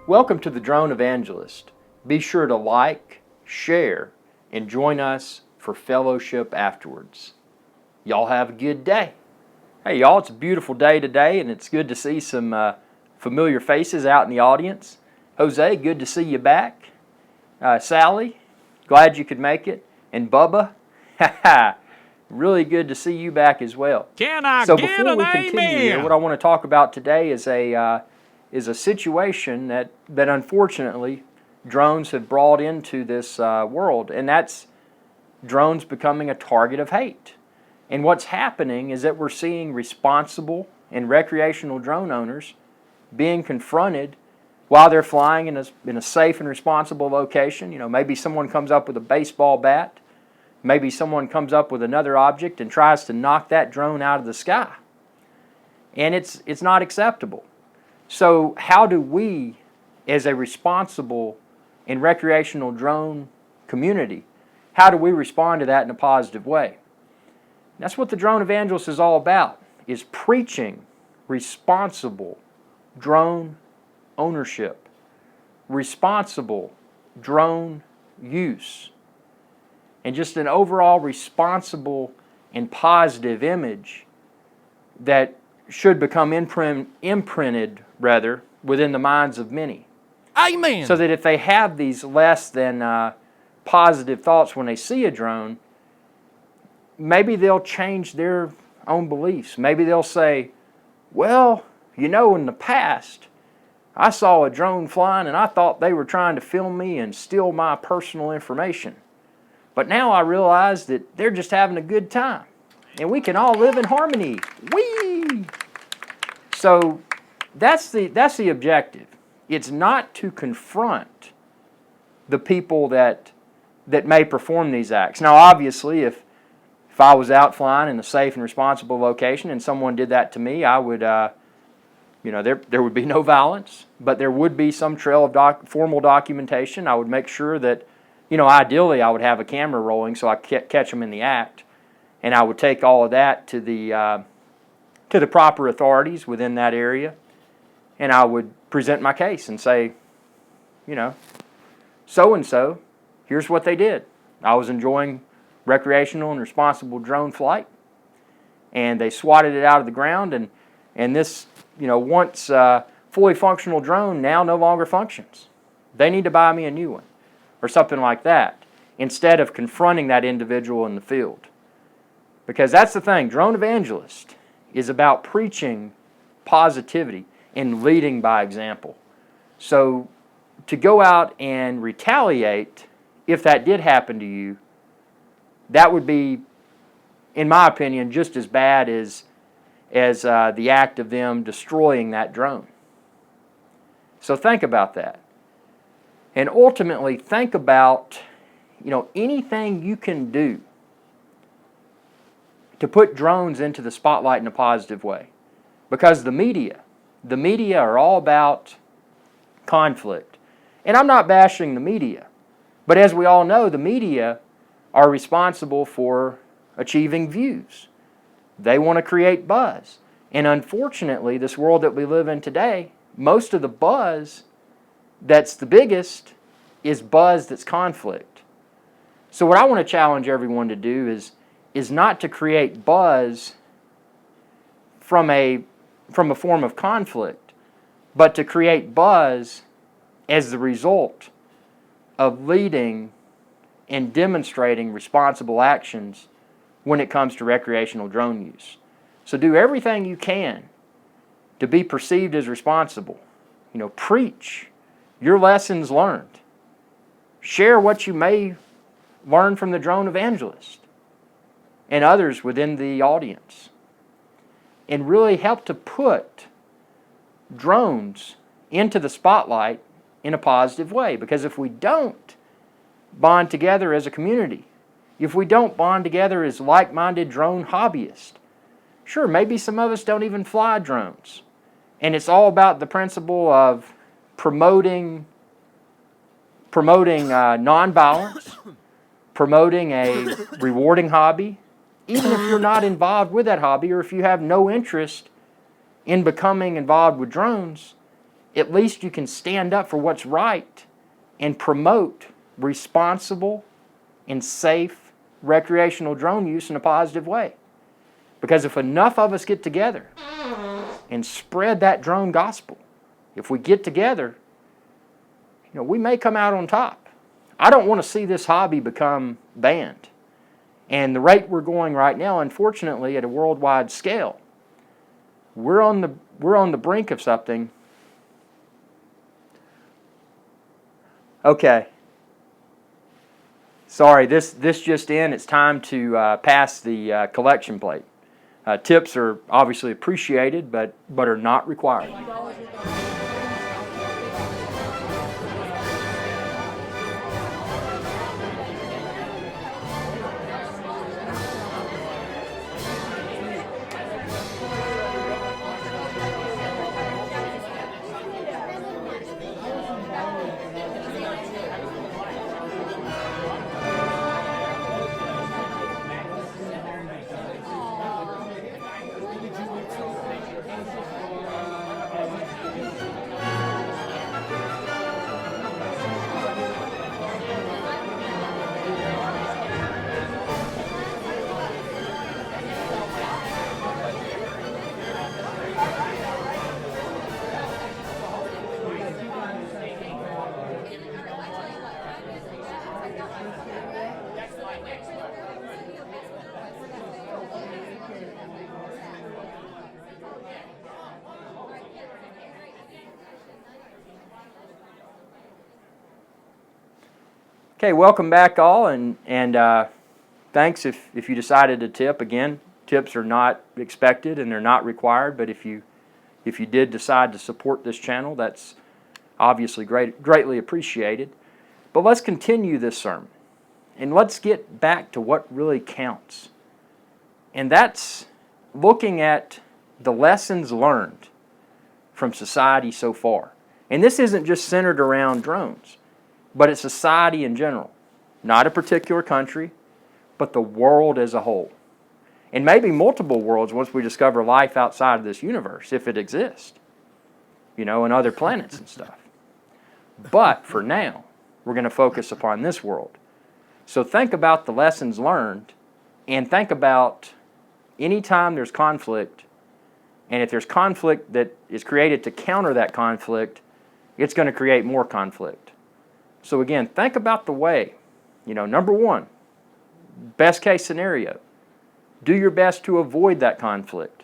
Welcome to the Drone Evangelist. Be sure to like, share, and join us for fellowship afterwards. Y'all have a good day. Hey y'all, it's a beautiful day today, and it's good to see some familiar faces out in the audience. Jose, good to see you back. Sally, glad you could make it. And Bubba, really good to see you back as well. Can I so get before an we continue here, what I want to talk about today is a situation that unfortunately drones have brought into this world, and that's drones becoming a target of hate. And what's happening is that we're seeing responsible and recreational drone owners being confronted while they're flying in a safe and responsible location. You know, maybe someone comes up with a baseball bat, maybe someone comes up with another object and tries to knock that drone out of the sky. And it's not acceptable. So how do we, as a responsible and recreational drone community, how do we respond to that in a positive way? That's what the Drone Evangelist is all about, is preaching responsible drone ownership, responsible drone use, and just an overall responsible and positive image that should become imprinted within the minds of many. Amen. So that if they have these less than positive thoughts when they see a drone, maybe they'll change their own beliefs. Maybe they'll say, well, you know, in the past, I saw a drone flying and I thought they were trying to film me and steal my personal information. But now I realize that they're just having a good time and we can all live in harmony. Whee! So that's the objective. It's not to confront the people that may perform these acts. Now, obviously, if I was out flying in a safe and responsible location and someone did that to me, I would, there would be no violence, but there would be some trail of formal documentation. I would make sure that, ideally I would have a camera rolling so I could catch them in the act, and I would take all of that to the proper authorities within that area, and I would present my case and say, so-and-so, here's what they did. I was enjoying recreational and responsible drone flight, and they swatted it out of the ground, and this, once fully functional drone now no longer functions. They need to buy me a new one, or something like that, instead of confronting that individual in the field. Because that's the thing, Drone Evangelist is about preaching positivity and leading by example. So to go out and retaliate, if that did happen to you, that would be, in my opinion, just as bad as the act of them destroying that drone. So think about that. And ultimately, think about, anything you can do to put drones into the spotlight in a positive way. Because the media are all about conflict. And I'm not bashing the media, but as we all know, the media are responsible for achieving views. They want to create buzz. And unfortunately, this world that we live in today, most of the buzz that's the biggest is buzz that's conflict. So what I want to challenge everyone to do is not to create buzz from a form of conflict, but to create buzz as the result of leading and demonstrating responsible actions when it comes to recreational drone use. So do everything you can to be perceived as responsible. Preach your lessons learned. Share what you may learn from the Drone Evangelist and others within the audience. And really help to put drones into the spotlight in a positive way. Because if we don't bond together as a community, if we don't bond together as like-minded drone hobbyists, sure, maybe some of us don't even fly drones. And it's all about the principle of promoting nonviolence, promoting a rewarding hobby, even if you're not involved with that hobby or if you have no interest in becoming involved with drones, at least you can stand up for what's right and promote responsible and safe recreational drone use in a positive way. Because if enough of us get together and spread that drone gospel, if we get together, we may come out on top. I don't want to see this hobby become banned. And the rate we're going right now, unfortunately, at a worldwide scale, we're on the brink of something. Okay. Sorry, this just in. It's time to pass the collection plate. Tips are obviously appreciated, but are not required. Okay, welcome back all, and thanks if you decided to tip. Again, tips are not expected and they're not required, but if you did decide to support this channel, that's obviously greatly appreciated. But let's continue this sermon, and let's get back to what really counts. And that's looking at the lessons learned from society so far. And this isn't just centered around drones, but it's society in general. Not a particular country, but the world as a whole. And maybe multiple worlds once we discover life outside of this universe, if it exists, and other planets and stuff. But for now, we're going to focus upon this world. So think about the lessons learned, and think about any time there's conflict, and if there's conflict that is created to counter that conflict, it's going to create more conflict. So again, think about the way, number one, best case scenario, do your best to avoid that conflict.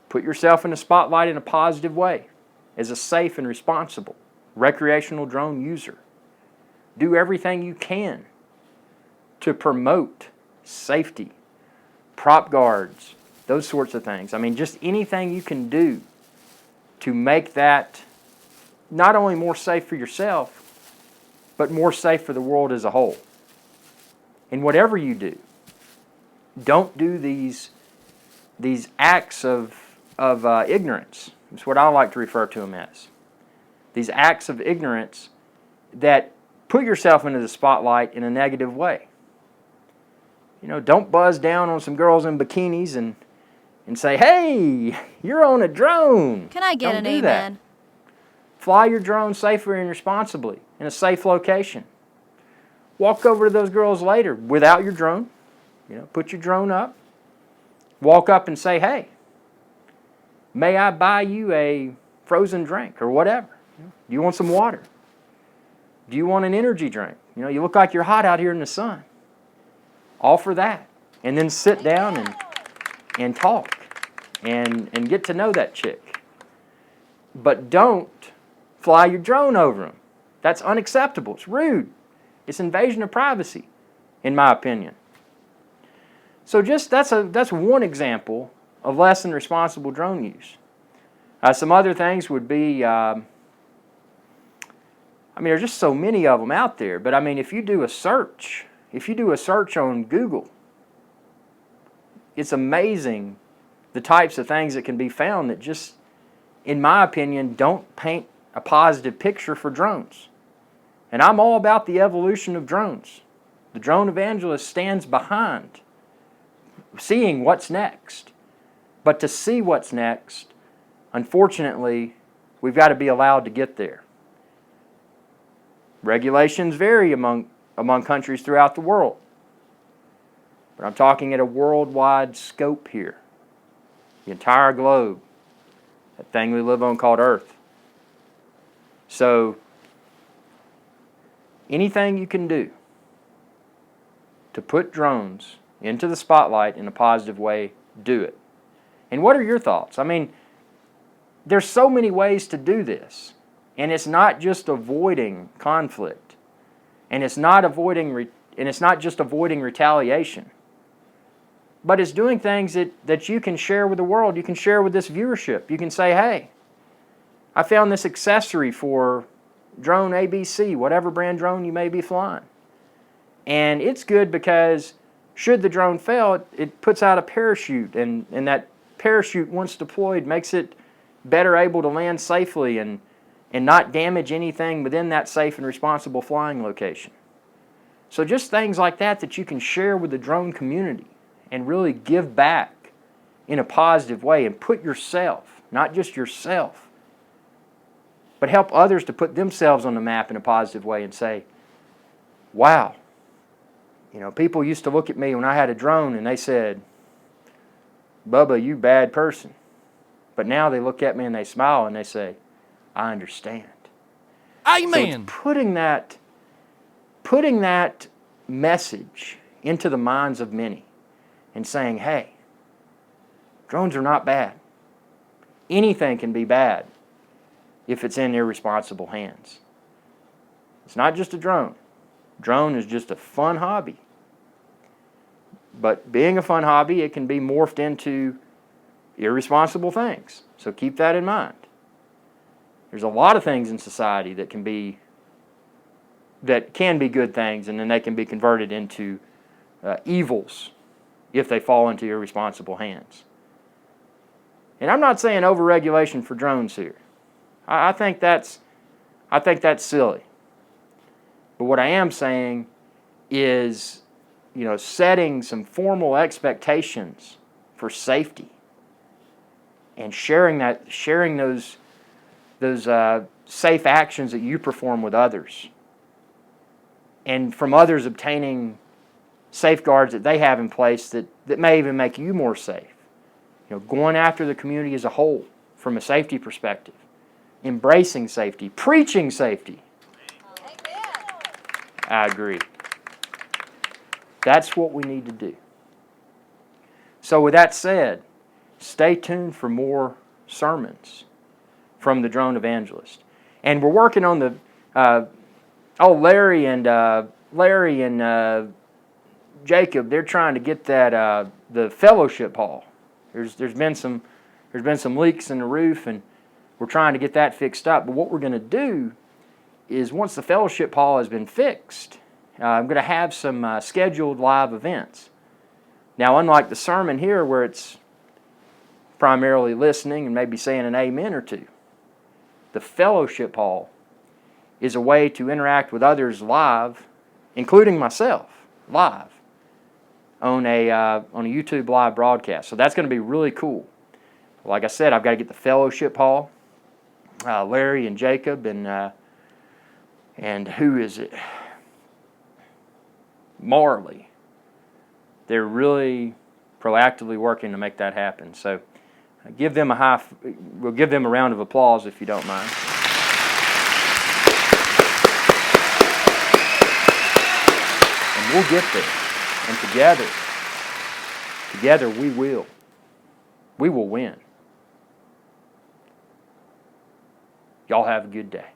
Put yourself in the spotlight in a positive way as a safe and responsible recreational drone user. Do everything you can to promote safety, prop guards, those sorts of things. I mean, just anything you can do to make that not only more safe for yourself, but more safe for the world as a whole. And whatever you do, don't do these acts of ignorance. It's what I like to refer to them as. These acts of ignorance that put yourself into the spotlight in a negative way. Don't buzz down on some girls in bikinis and say, hey, you're on a drone. Can I get an amen? That. Fly your drone safely and responsibly in a safe location. Walk over to those girls later without your drone. Put your drone up. Walk up and say, hey, may I buy you a frozen drink or whatever? Do you want some water? Do you want an energy drink? You look like you're hot out here in the sun. Offer that. And then sit down and talk and get to know that chick. But don't fly your drone over them. That's unacceptable. It's rude. It's invasion of privacy, in my opinion. So that's one example of less than responsible drone use. Some other things would be, there's just so many of them out there. But if you do a search on Google, it's amazing the types of things that can be found that just, in my opinion, don't paint a positive picture for drones. And I'm all about the evolution of drones. The drone evangelist stands behind seeing what's next. But to see what's next, unfortunately, We've got to be allowed to get there. Regulations vary among countries throughout the world. But I'm talking at a worldwide scope here. The entire globe. That thing we live on called Earth. So, anything you can do to put drones into the spotlight in a positive way, do it. And what are your thoughts? I mean, there's so many ways to do this. And it's not just avoiding conflict. And it's not just avoiding retaliation. But it's doing things that you can share with the world. You can share with this viewership. You can say, hey, I found this accessory for drone ABC, whatever brand drone you may be flying. And it's good because should the drone fail, it puts out a parachute. And that parachute, once deployed, makes it better able to land safely and not damage anything within that safe and responsible flying location. So just things like that you can share with the drone community and really give back in a positive way and put yourself, not just yourself, but help others to put themselves on the map in a positive way and say, wow, people used to look at me when I had a drone and they said, Bubba, you bad person. But now they look at me and they smile and they say, I understand. Amen. So it's putting that message into the minds of many and saying, hey, drones are not bad. Anything can be bad if it's in irresponsible hands. It's not just a drone. Drone is just a fun hobby. But being a fun hobby, it can be morphed into irresponsible things. So keep that in mind. There's a lot of things in society that can be good things, and then they can be converted into evils if they fall into irresponsible hands. And I'm not saying overregulation for drones here. I think that's silly. But what I am saying is, setting some formal expectations for safety and sharing those safe actions that you perform with others, and from others obtaining safeguards that they have in place that may even make you more safe. Going after the community as a whole from a safety perspective, embracing safety, preaching safety. I agree. That's what we need to do. So with that said, stay tuned for more sermons from the Drone Evangelist. And we're working on the Larry and Jacob. They're trying to get that the fellowship hall. There's been some leaks in the roof, and we're trying to get that fixed up. But what we're going to do is, once the fellowship hall has been fixed, I'm going to have some scheduled live events. Now, unlike the sermon here, where it's primarily listening and maybe saying an amen or two, the fellowship hall is a way to interact with others live, including myself, live, on a YouTube live broadcast. So that's going to be really cool. Like I said, I've got to get the fellowship hall, Larry and Jacob, and who is it? Marley. They're really proactively working to make that happen. So we'll give them a round of applause if you don't mind. And we'll get there. And together we will win. Y'all have a good day.